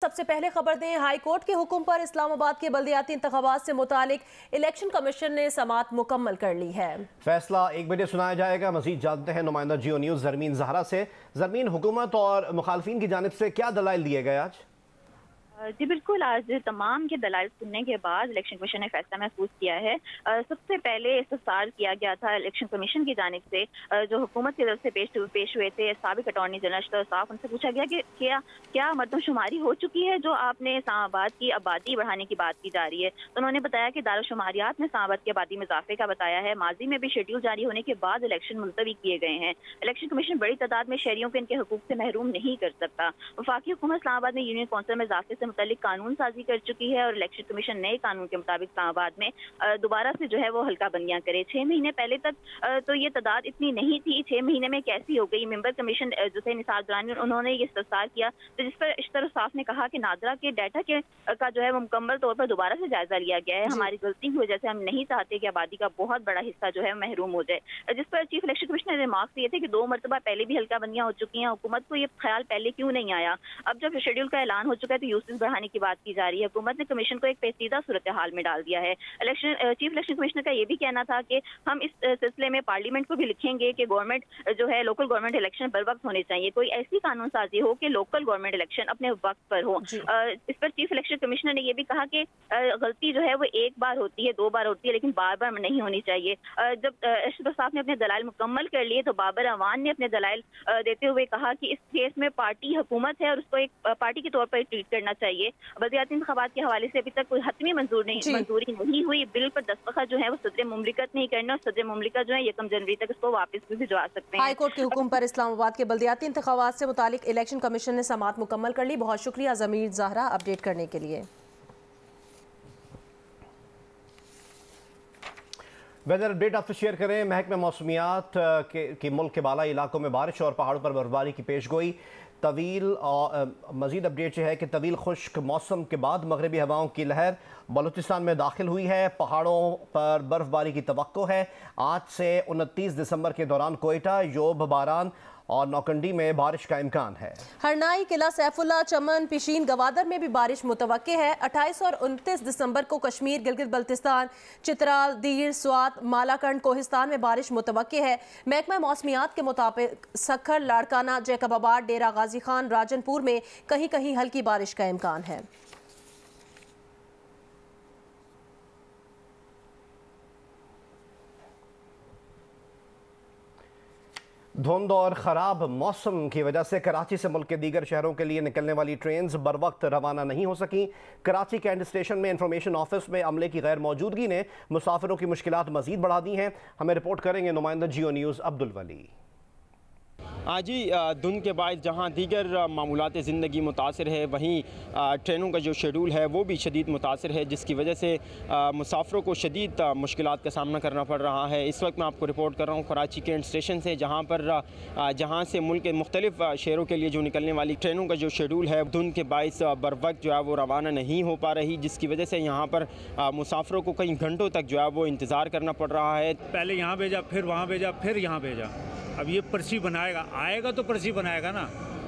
सबसे पहले खबर दें, हाई कोर्ट के हुक्म पर इस्लामाबाद के बल्दियाती इंतखाबात से मुतालिक इलेक्शन कमीशन ने समाअत मुकम्मल कर ली है। फैसला 1 बजे सुनाया जाएगा। मजीद जानते हैं नुमाइंदा जियो न्यूज़ ज़रमीन ज़हरा से। ज़रमीन, हुकूमत और मुखालफिन की जानिब से क्या दलाइल दिए गए आज? जी बिल्कुल, आज तमाम के दलाइल सुनने के बाद इलेक्शन कमीशन ने फैसला महफूज किया है। सबसे पहले इस्तफसार किया गया था इलेक्शन कमीशन की जानिब से, जो हुकूमत की तरफ से पेश हुए थे साबिक अटॉर्नी जनरल अशरफ साहब। उनसे पूछा गया कि क्या मरदमशुमारी हो चुकी है जो आपने इस्लामाबाद की आबादी बढ़ाने की बात की जा रही है। तो उन्होंने बताया कि दारुशुमारियात में इस्लामाबाद की आबादी में इजाफे का बताया है। माजी में भी शेड्यूल जारी होने के बाद इलेक्शन मुलतवी किए गए हैं। इलेक्शन कमीशन बड़ी तादाद में शहरियों को इनके हकूक से महरूम नहीं कर सकता। वफाकी हुकूमत इस्लामाबाद में यूनियन कौंसिल में इजाफे से मुतालिक कानून साजी कर चुकी है और इलेक्शन कमीशन नए कानून के मुताबिक इस्लामाबाद में दोबारा से जो है वो हल्का बंदियां करे। 6 महीने पहले तक तो ये तादाद इतनी नहीं थी। 6 महीने में कैसी हो गई। मेंबर कमीशन जो थे निसार दुरानी, उन्होंने ये इस्तफसार किया, तो जिस पर इश्तर साफ ने कहा कि नादरा के डाटा का जो है वो मुकम्मल तौर पर दोबारा से जायजा लिया गया है। हमारी गलती की वजह से हम नहीं चाहते कि आबादी का बहुत बड़ा हिस्सा जो है महरूम हो जाए। जिस पर चीफ इलेक्शन कमिश्नर ने रिमार्क्स दिए थे कि 2 मरतबा पहले भी हल्का बंदियां हो चुकी हैं। हुकूमत को ये ख्याल पहले क्यों नहीं आया। अब जब शेड्यूल का ऐलान हो चुका है तो यूसेज बढ़ाने की बात की जा रही है। हुकूमत ने कमीशन को एक पेचीदा सूरत हाल में डाल दिया है। चीफ इलेक्शन कमिश्नर का ये भी कहना था कि हम इस सिलसिले में पार्लियामेंट को भी लिखेंगे कि गवर्नमेंट जो है लोकल गवर्नमेंट इलेक्शन बर वक्त होने चाहिए। कोई ऐसी कानून साजी हो कि लोकल गवर्नमेंट इलेक्शन अपने वक्त पर हो। इस पर चीफ इलेक्शन कमिश्नर ने यह भी कहा कि गलती जो है वो एक बार होती है, 2 बार होती है, लेकिन बार बार नहीं होनी चाहिए। जब अशरफ साहब ने अपने दलाइल मुकम्मल कर लिए तो बाबर अवान ने अपने दलाइल देते हुए कहा कि इस केस में पार्टी हुकूमत है और उसको एक पार्टी के तौर पर ट्रीट करना चाहिए। बल्दियाती इंतखाबात के हवाले से अभी तक कोई हतमी मंजूरी नहीं हुई। बिल पर दस्तखत जो है वो सदर मुमलिकत नहीं करना और सदर मुमलिकत जो है 1 जनवरी तक इसको वापस भी भिजवा सकते हैं। हाई कोर्ट के हुक्म पर इस्लामाबाद के बल्दियाती इंतखाबात से मुतालिक इलेक्शन कमीशन ने समाअत मुकम्मल कर ली। बहुत शुक्रिया ज़मीर ज़हरा अपडेट करने के लिए। वेदर अपडेट आपसे शेयर करें। महकमे मौसमियात की मुल्क के बालाई इलाकों में बारिश और पहाड़ों पर बर्फबारी की पेशगोई। तवील और मजीद अपडेट है कि तवील खुश्क मौसम के बाद मगरबी हवाओं की लहर बलूचिस्तान में दाखिल हुई है। पहाड़ों पर बर्फबारी की तवक्को है। आज से 29 दिसंबर के दौरान कोयटा, योब, बारान और नौकंडी में बारिश का इम्कान है। हरनाई, किला सैफुल्ला, चमन, पिशीन, गवादर में भी बारिश मुतवक्के है। 28 और 29 दिसंबर को कश्मीर, गिलगित बल्तिस्तान, चित्राल, दीर, स्वात, मालाकंड, कोहिस्तान में बारिश मुतवक्के है। महकमा मौसमियात के मुताबिक सखर, लाड़काना, जैकबाबाद, डेरा गाजी खान, राजनपुर में कहीं कहीं हल्की बारिश का इम्कान है। धुंध और ख़राब मौसम की वजह से कराची से मुल्क के दीगर शहरों के लिए निकलने वाली ट्रेन्स बर वक्त रवाना नहीं हो सकी। कराची कैंट स्टेशन में इंफॉर्मेशन ऑफिस में अमले की गैर मौजूदगी ने मुसाफिरों की मुश्किलात मजीद बढ़ा दी हैं। हमें रिपोर्ट करेंगे नुमाइंदा जियो न्यूज़ अब्दुल वली। जी, धुंध के बाद जहाँ दीगर मामूलात ज़िंदगी मुतासर है, वहीं ट्रेनों का जो शेड्यूल है वो भी शदीद मुतासर है, जिसकी वजह से मुसाफिरों को शदीद मुश्किलात का सामना करना पड़ रहा है। इस वक्त मैं आपको रिपोर्ट कर रहा हूँ कराची कैंट स्टेशन से, जहाँ से मुल्क के मुख्तलिफ शहरों के लिए जो निकलने वाली ट्रेनों का जो शेड्यूल है धुंध के बायस बर वक्त जो है वो रवाना नहीं हो पा रही, जिसकी वजह से यहाँ पर मुसाफिरों को कई घंटों तक जो है वो इंतज़ार करना पड़ रहा है। पहले यहाँ भेजा, फिर वहाँ भेजा, फिर यहाँ भेजा। अब ये पर्ची बनाएगा, आएगा तो पर्ची बनाएगा ना।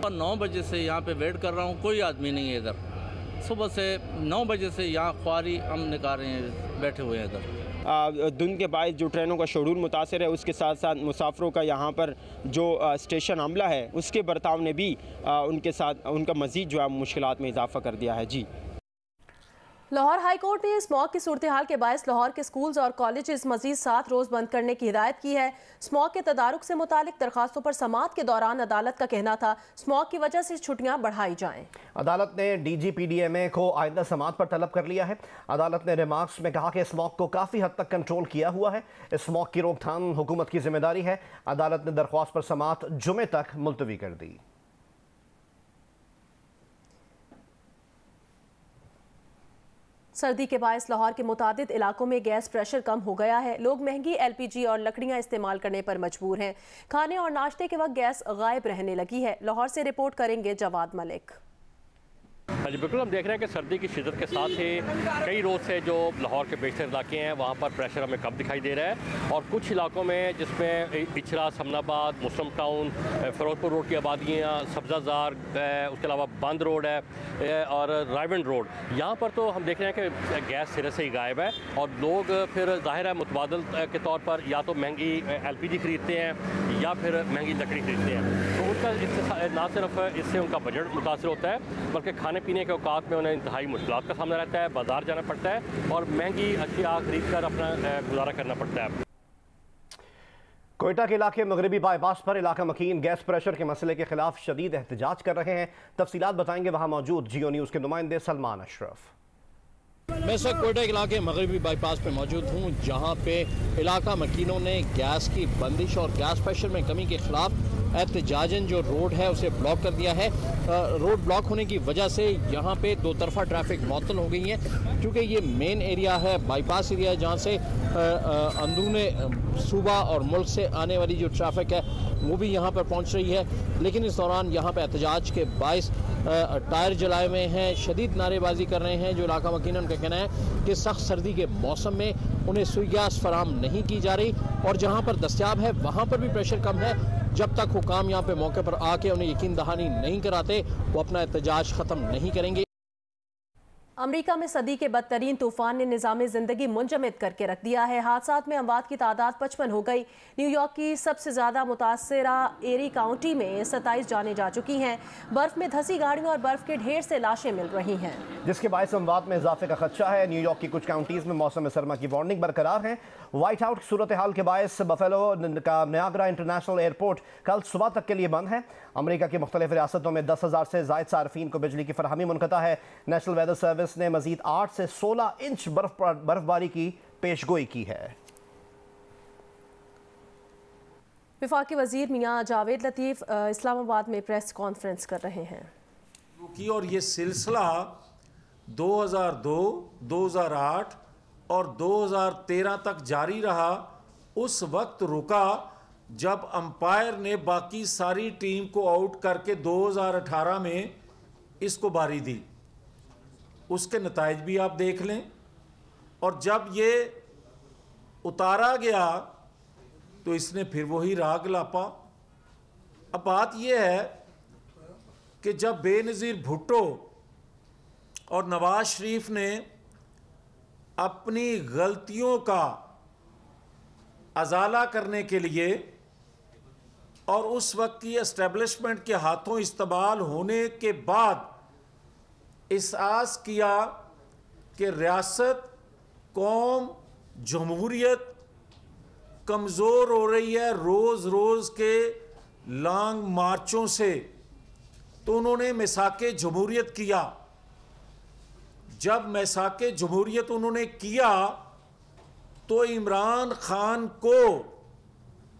9 बजे से यहाँ पे वेट कर रहा हूँ, कोई आदमी नहीं है इधर। सुबह से 9 बजे से यहाँ ख्वारी हम निकाल रहे हैं, बैठे हुए हैं इधर। धुंध के बाद जो ट्रेनों का शेड्यूल मुतासर है, उसके साथ साथ मुसाफिरों का यहाँ पर जो स्टेशन अमला है उसके बर्ताव ने भी उनके साथ उनका मज़ीद जो है मुश्किलात में इजाफा कर दिया है। जी, लाहौर हाई कोर्ट ने स्मॉग की सूरत हाल के बायस लाहौर के स्कूल्स और कॉलेजेस मजीद 7 रोज़ बंद करने की हिदायत की है। स्मॉग के तदारुक से मुतालिक दरखास्तों पर समाअत के दौरान अदालत का कहना था स्मॉग की वजह से छुट्टियां बढ़ाई जाएं। अदालत ने DGPDMA को आइंदा समाअत पर तलब कर लिया है। अदालत ने रिमार्क्स में कहा कि स्मॉग को काफ़ी हद तक कंट्रोल किया हुआ है। स्मॉग की रोकथाम हुकूमत की जिम्मेदारी है। अदालत ने दरख्वास्त पर समाअत जुमे तक मुलतवी कर दी। सर्दी के बायस लाहौर के मुतादिद इलाकों में गैस प्रेशर कम हो गया है। लोग महंगी LPG और लकड़ियां इस्तेमाल करने पर मजबूर हैं। खाने और नाश्ते के वक्त गैस गायब रहने लगी है। लाहौर से रिपोर्ट करेंगे जवाद मलिक। हाँ जी बिल्कुल, हम देख रहे हैं कि सर्दी की शिद्दत के साथ ही कई रोज़ से जो लाहौर के बेशतर इलाके हैं वहाँ पर प्रेशर हमें कम दिखाई दे रहा है, और कुछ इलाकों में जिसमें इचरा, समनाबाद, मुस्लिम टाउन, फ़िरोज़पुर रोड की आबादियाँ, सब्ज़ाज़ार, उसके अलावा बंद रोड है और रायविंड रोड, यहाँ पर तो हम देख रहे हैं कि गैस सिरे से ही गायब है, और लोग फिर जाहिर है मुतबादल के तौर पर या तो महंगी LPG खरीदते हैं या फिर महंगी लकड़ी खरीदते हैं। तो उनका इससे ना सिर्फ इससे उनका बजट मुतासर होता है, बल्कि खाने पीने के औकात में उन्हें इंतहाई मुश्किलात का सामना रहता है, बाज़ार जाना पड़ता है और महंगी अशिया खरीद कर अपना गुजारा करना पड़ता है। कोयटा के इलाके मगरबी बाईपास पर इलाका मकीन गैस प्रेशर के मसले के खिलाफ शदीद एहतजाज कर रहे हैं। तफसीलात बताएंगे वहां मौजूद जियो न्यूज़ के नुमाइंदे सलमान अशरफ। मैं इस वक्त कोयटा इलाके मगरबी बाईपास पे मौजूद हूँ, जहाँ पे इलाका मकीनों ने गैस की बंदिश और गैस प्रेशर में कमी के खिलाफ एहतजाजन जो रोड है उसे ब्लॉक कर दिया है। रोड ब्लॉक होने की वजह से यहाँ पे दो तरफा ट्रैफिक मुअत्तल हो गई है, क्योंकि ये मेन एरिया है, बाईपास एरिया है, जहाँ से अंदरूने सूबा और मुल्क से आने वाली जो ट्रैफिक है वो भी यहाँ पर पहुँच रही है। लेकिन इस दौरान यहाँ पर एहतजाज के बायस टायर जलाए हुए हैं, शदीद नारेबाजी कर रहे हैं। जो इलाका मकीन उनका कहना है कि सख्त सर्दी के मौसम में उन्हें सुई गैस फराम नहीं की जा रही, और जहाँ पर दस्तयाब है वहाँ पर भी प्रेशर कम है। जब तक हुकाम यहाँ पे मौके पर आके उन्हें यकीन दहानी नहीं कराते वो अपना एहतजाज ख़त्म नहीं करेंगे। अमेरिका में सदी के बदतरीन तूफान ने निज़ाम ज़िंदगी मुंजमद करके रख दिया है। हादसात में अमवात की तादाद 55 हो गई। न्यूयॉर्क की सबसे ज़्यादा मुतासरा एरी काउंटी में 27 जानें जा चुकी हैं। बर्फ में धंसी गाड़ियों और बर्फ के ढेर से लाशें मिल रही हैं, जिसके बायस अमवात में इजाफे का खदशा है। न्यूयॉर्क की कुछ काउंटीज़ में मौसम सरमा की वार्निंग बरकरार है। व्हाइट हाउस की सूरत हाल के बायस बफेलो का नियाग्रा इंटरनेशनल एयरपोर्ट कल सुबह तक के लिए बंद है। अमेरिका की मुख्तलिफ रियासतों में 10,000 से ज़ायद सार्फिन को बिजली की फरहमी मुनक़ता है। नेशनल वेदर सर्विस ने मजीद 8 से 16 इंच बर्फबारी की पेशगोई की है। वफाकी वजीर मियां जावेद लतीफ़ इस्लामाबाद में प्रेस कॉन्फ्रेंस कर रहे हैं। और ये सिलसिला 2002, 2008 और 2013 तक जारी रहा। उस वक्त रुका जब अंपायर ने बाकी सारी टीम को आउट करके 2018 में इसको बारी दी। उसके नताइज भी आप देख लें। और जब ये उतारा गया तो इसने फिर वही राग लापा। अब बात यह है कि जब बेनज़ीर भुट्टो और नवाज शरीफ ने अपनी गलतियों का अजाला करने के लिए और उस वक्त की एस्टेब्लिशमेंट के हाथों इस्तेमाल होने के बाद एहसास किया कि रियासत, कौम, जमहूरियत कमज़ोर हो रही है रोज़ रोज़ के लॉन्ग मार्चों से, तो उन्होंने मिसाके जमहूरियत किया। जब मिसाके जमहूरियत उन्होंने किया तो इमरान खान को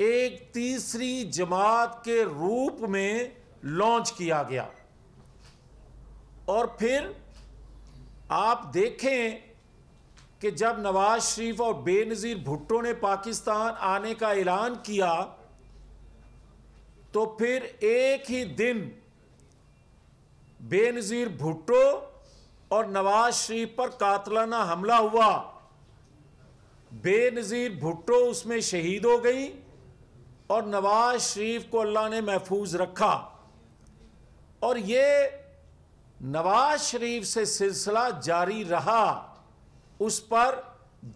एक तीसरी जमात के रूप में लॉन्च किया गया। और फिर आप देखें कि जब नवाज शरीफ और बेनज़ीर भुट्टो ने पाकिस्तान आने का ऐलान किया तो फिर एक ही दिन बेनज़ीर भुट्टो और नवाज शरीफ पर कातलाना हमला हुआ। बेनज़ीर भुट्टो उसमें शहीद हो गई और नवाज शरीफ को अल्लाह ने महफूज रखा। और ये नवाज शरीफ से सिलसिला जारी रहा, उस पर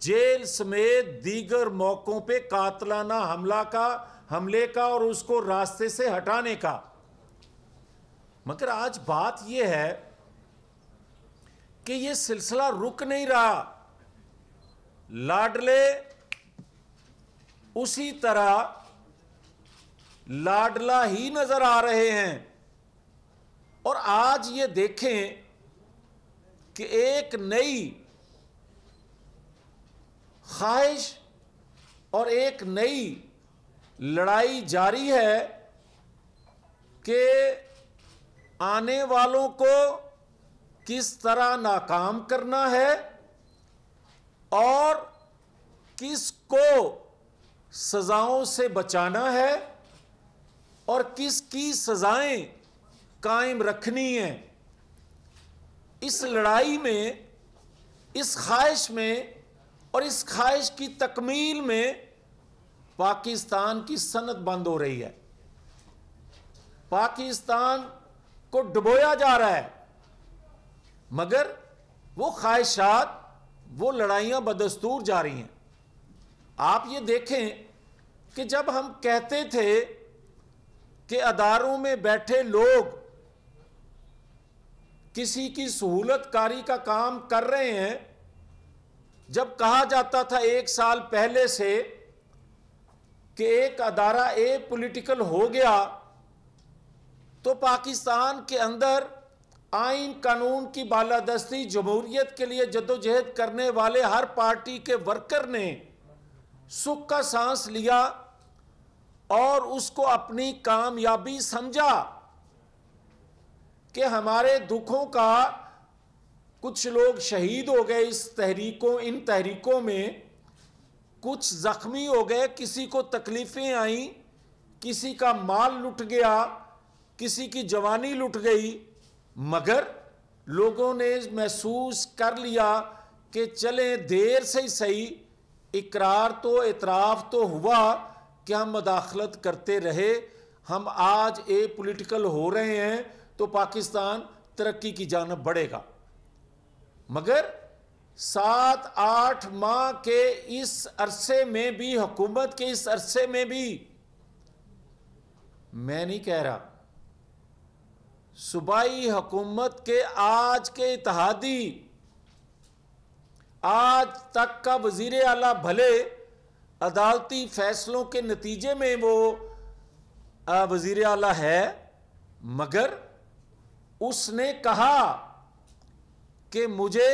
जेल समेत दीगर मौकों पे कातलाना हमले का और उसको रास्ते से हटाने का। मगर आज बात यह है कि यह सिलसिला रुक नहीं रहा। लाडले उसी तरह लाडला ही नजर आ रहे हैं। और आज ये देखें कि एक नई ख्वाहिश और एक नई लड़ाई जारी है कि आने वालों को किस तरह नाकाम करना है और किसको सजाओं से बचाना है और किसकी सजाएं कायम रखनी है। इस लड़ाई में, इस ख्वाहिश में और इस ख्वाहिश की तकमील में पाकिस्तान की सनत बंद हो रही है। पाकिस्तान को डुबोया जा रहा है, मगर वो ख्वाहिशात, वो लड़ाइयां बदस्तूर जारी हैं। आप ये देखें कि जब हम कहते थे कि अदारों में बैठे लोग किसी की सहूलतकारी का काम कर रहे हैं, जब कहा जाता था 1 साल पहले से कि एक अदारा पॉलिटिकल हो गया, तो पाकिस्तान के अंदर आइन कानून की बालादस्ती, जमहूरियत के लिए जद्दोजहद करने वाले हर पार्टी के वर्कर ने सुख का सांस लिया और उसको अपनी कामयाबी समझा कि हमारे दुखों का, कुछ लोग शहीद हो गए इन तहरीकों में, कुछ जख्मी हो गए, किसी को तकलीफें आई, किसी का माल लुट गया, किसी की जवानी लुट गई, मगर लोगों ने महसूस कर लिया कि चले देर से ही सही, इकरार तो, इतराफ़ तो हुआ कि हम मदाखलत करते रहे, हम आज पॉलिटिकल हो रहे हैं तो पाकिस्तान तरक्की की जानब बढ़ेगा। मगर 7-8 माह के इस अरसे में भी, हुकूमत के इस अरसे में भी, मैं नहीं कह रहा, सूबाई हुकूमत के आज के इत्तेहादी, आज तक का वजीर आला भले अदालती फैसलों के नतीजे में वो वजीर आला है, मगर उसने कहा कि मुझे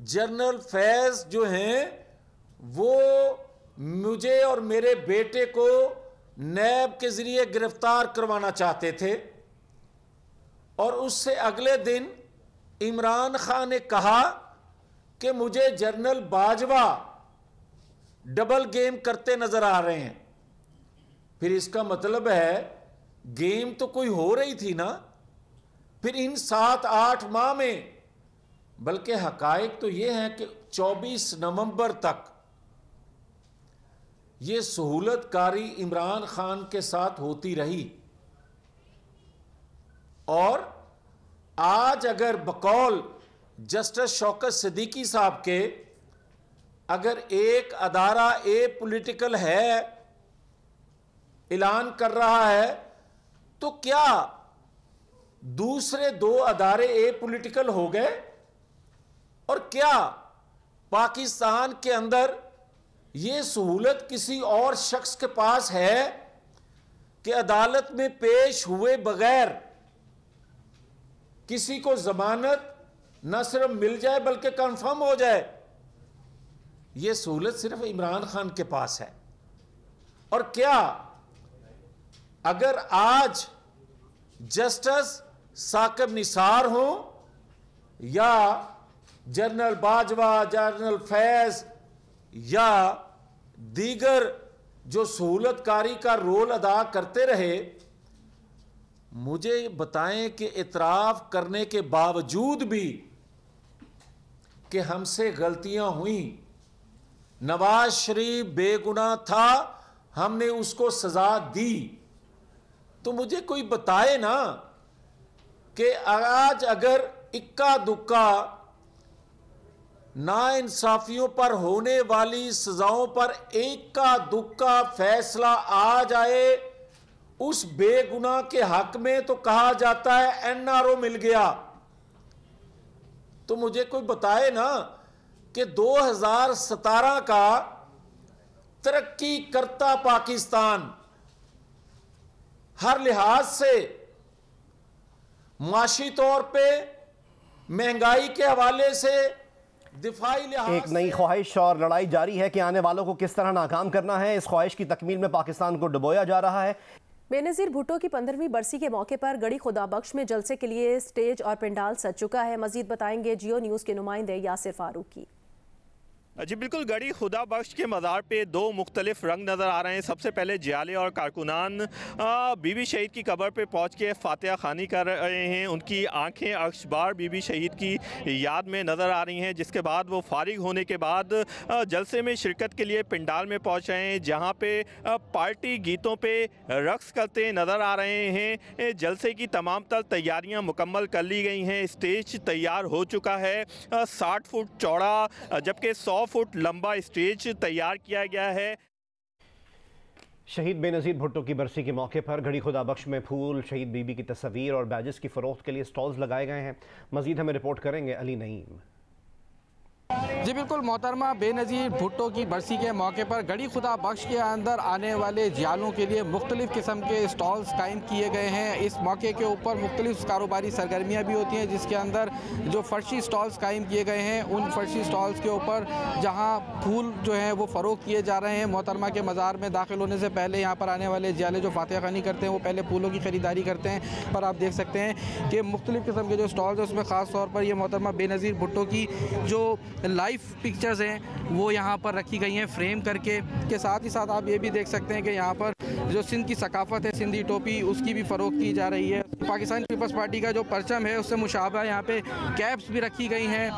जनरल फैज जो हैं वो मुझे और मेरे बेटे को नैब के जरिए गिरफ्तार करवाना चाहते थे, और उससे अगले दिन इमरान खान ने कहा कि मुझे जनरल बाजवा डबल गेम करते नजर आ रहे हैं। फिर इसका मतलब है गेम तो कोई हो रही थी ना। फिर इन 7-8 माह में, बल्कि हकायक तो ये है कि 24 नवंबर तक ये सहूलतकारी इमरान खान के साथ होती रही, और आज अगर बकौल जस्टिस शौकत सिद्दीकी साहब के, अगर एक अदारा पॉलिटिकल है ऐलान कर रहा है, तो क्या दूसरे 2 अदारे पॉलिटिकल हो गए? और क्या पाकिस्तान के अंदर यह सहूलत किसी और शख्स के पास है कि अदालत में पेश हुए बगैर किसी को जमानत न सिर्फ मिल जाए बल्कि कंफर्म हो जाए? यह सहूलत सिर्फ इमरान खान के पास है। और क्या अगर आज जस्टिस साकिब निसार हो या जनरल बाजवा, जनरल फैज या दीगर जो सहूलतकारी का रोल अदा करते रहे, मुझे बताएं कि इतराफ़ करने के बावजूद भी कि हमसे गलतियां हुई, नवाज शरीफ बेगुनाह था, हमने उसको सजा दी, तो मुझे कोई बताए ना कि आज अगर इक्का दुक्का नाइंसाफियों पर होने वाली सजाओं पर इक्का दुक्का फैसला आ जाए, उस बेगुनाह के हक में तो कहा जाता है एनआरओ मिल गया। तो मुझे कोई बताए ना कि 2017 का तरक्की करता पाकिस्तान, हर लिहाज से, माशी तौर पे, महंगाई के हवाले से, दिफाई लिहाज, एक नई ख्वाहिश और लड़ाई जारी है कि आने वालों को किस तरह नाकाम करना है। इस ख्वाहिश की तकमील में पाकिस्तान को डुबोया जा रहा है। बेनज़ीर भुट्टो की 15वीं बरसी के मौके पर गढ़ी खुदाबख्श में जलसे के लिए स्टेज और पंडाल सज चुका है। मजीद बताएंगे जियो न्यूज़ के नुमाइंदे यासिर फारूकी। जी बिल्कुल, गढ़ी खुदा बख्श के मज़ार पे दो मुख्तलिफ रंग नज़र आ रहे हैं। सबसे पहले जियाले और कारकुनान बीबी शहीद की कब्र पे पहुंच के फातिहा खानी कर रहे हैं। उनकी आंखें अक्सबार बीबी शहीद की याद में नज़र आ रही हैं, जिसके बाद वो फारिग होने के बाद जलसे में शिरकत के लिए पंडाल में पहुंच रहे हैं, जहां पे पार्टी गीतों पे रक्स करते नज़र आ रहे हैं। जलसे की तमाम तर तैयारियाँ मुकम्मल कर ली गई हैं। स्टेज तैयार हो चुका है, 60 फुट चौड़ा जबकि 100 फुट लंबा स्टेज तैयार किया गया है। शहीद बेनज़ीर भुट्टो की बरसी के मौके पर गढ़ी खुदा बख्श में फूल, शहीद बीबी की तस्वीर और बैजेस की फ़रोख्त के लिए स्टॉल्स लगाए गए हैं। मज़ीद हमें रिपोर्ट करेंगे अली नईम। जी बिल्कुल, मोहतरमा बेनज़ीर भुट्टो की बरसी के मौके पर गढ़ी खुदा बख्श के अंदर आने वाले जियालों के लिए मुख्तलिफ़ किस्म के स्टॉल्स कायम किए गए हैं। इस मौके के ऊपर मुख्तलिफ़ कारोबारी सरगर्मियाँ भी होती हैं, जिसके अंदर जो फर्शी स्टॉल्स कायम किए गए हैं, उन फर्शी स्टॉल्स के ऊपर जहाँ फूल जो हैं वो फ़रोख्त किए जा रहे हैं। मोहतरमा के मज़ार में दाखिल होने से पहले यहाँ पर आने वाले जियाले जो फातिहा खानी करते हैं वो पहले फूलों की ख़रीदारी करते हैं। पर आप देख सकते हैं कि मुख्तलिफ़ किस्म के जो स्टॉल्स हैं उसमें ख़ास तौर पर ये मोहतरमा बेनज़ीर भुट्टो की जो लाइव पिक्चर्स हैं वो यहाँ पर रखी गई हैं फ्रेम करके। के साथ ही साथ आप ये भी देख सकते हैं कि यहाँ पर जो सिंध की सकाफ़त है, सिंधी टोपी, उसकी भी फ़रोख्त की जा रही है। पाकिस्तान पीपल्स पार्टी का जो परचम है उससे मुशाबा यहाँ पे कैप्स भी रखी गई हैं।